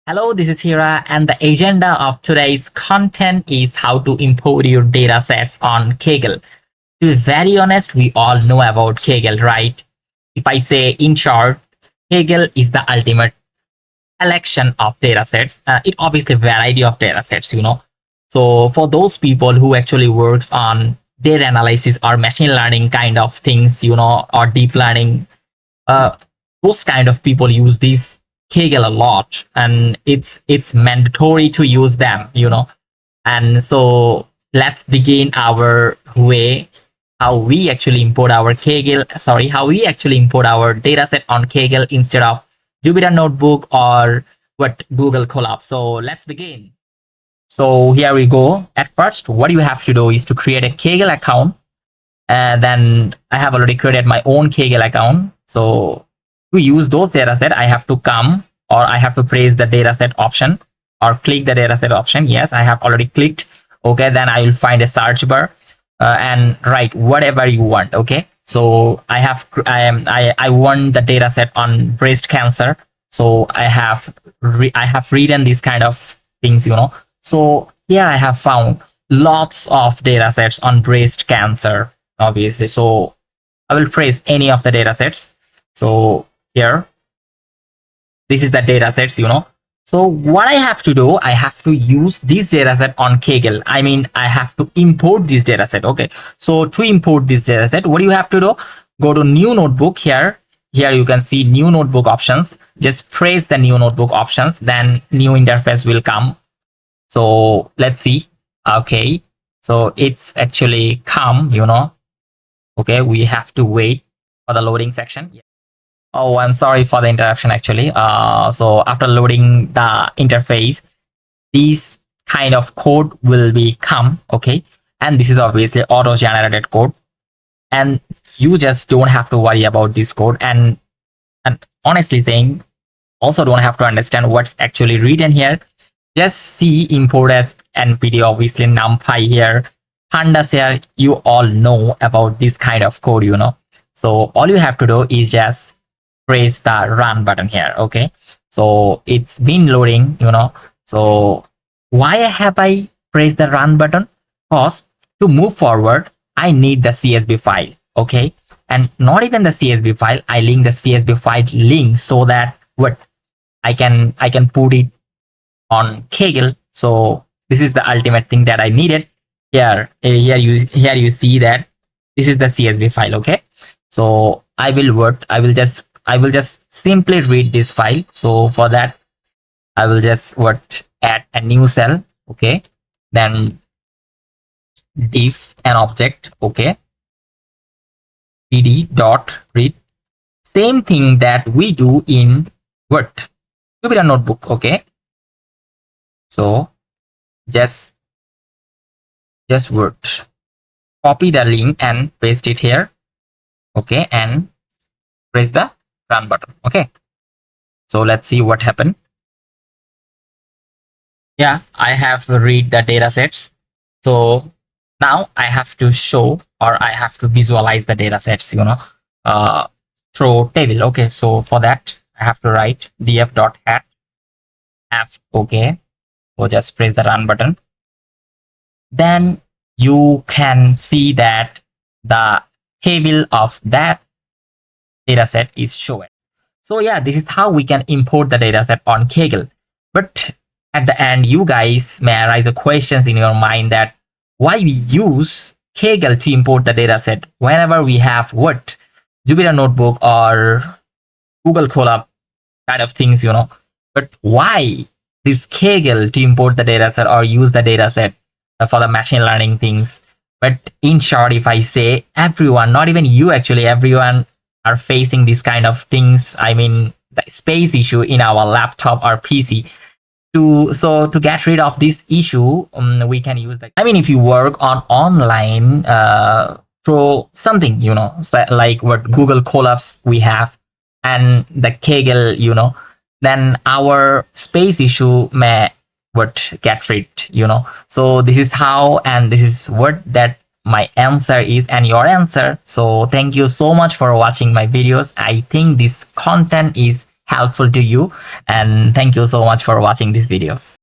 Hello, this is Hira, and the agenda of today's content is how to import your datasets on Kaggle. To be very honest, we all know about Kaggle, right? If I say in short, Kaggle is the ultimate collection of datasets. It obviously variety of datasets. So for those people who actually works on data analysis or machine learning kind of things, or deep learning, uh, those kind of people use these Kaggle a lot, and it's mandatory to use them. And so let's begin our way how we actually import our how we actually import our dataset on Kaggle instead of Jupyter Notebook or what Google Colab. So let's begin. So here we go. At first, what you have to do is to create a Kaggle account, and then I have already created my own Kaggle account. So to use those dataset, I have to come or I have to press the dataset option or click the dataset option. Yes, I have already clicked. Okay, then I will find a search bar and write whatever you want. Okay, so I want the dataset on breast cancer. So I have written these kind of things. So here I have found lots of datasets on breast cancer, obviously. So I will press any of the datasets. So here, this is the datasets. So what I have to do, I have to use this dataset on Kaggle. I mean, I have to import this dataset. Okay. So to import this dataset, what do you have to do? Go to new notebook here. Here you can see new notebook options. Just press the new notebook options. Then new interface will come. So let's see. Okay. So it's actually come. Okay. We have to wait for the loading section. Oh, I'm sorry for the interruption actually. So after loading the interface, this kind of code will be come, okay? And this is obviously auto-generated code. And you just don't have to worry about this code. And honestly saying, also don't have to understand what's actually written here. Just see import as npd, obviously numpy here, pandas here. You all know about this kind of code. So all you have to do is just press the run button here. Okay, so it's been loading. So why have I pressed the run button? Because to move forward, I need the CSV file. Okay, and not even the CSV file, I link the CSV file link so that what I can put it on Kaggle. So this is the ultimate thing that I needed. Here you see that this is the CSV file. Okay, so I will just simply read this file. So for that, I will just add a new cell. Okay, then diff an object. Okay, pd dot read. Same thing that we do in Jupyter Notebook. Okay, so just copy the link and paste it here. Okay, and press the run button. Okay, so let's see what happened. Yeah, I have read the data sets. So now I have to show or I have to visualize the data sets, through table. Okay, so for that I have to write df.hat f. Okay, so just press the run button. Then you can see that the table of that dataset is shown. So yeah, this is how we can import the dataset on Kaggle. But at the end, you guys may arise questions in your mind that why we use Kaggle to import the dataset whenever we have Jupyter Notebook or Google Colab kind of things. But why this Kaggle to import the dataset or use the dataset for the machine learning things? But in short, if I say everyone, not even you actually, everyone are facing these kind of things. I mean, the space issue in our laptop or PC. To get rid of this issue, we can use if you work on online through something, like what Google Colabs we have and the Kaggle, then our space issue may get rid. So this is how, and this is what that my answer is and your answer. So thank you so much for watching my videos. I think this content is helpful to you. And thank you so much for watching these videos.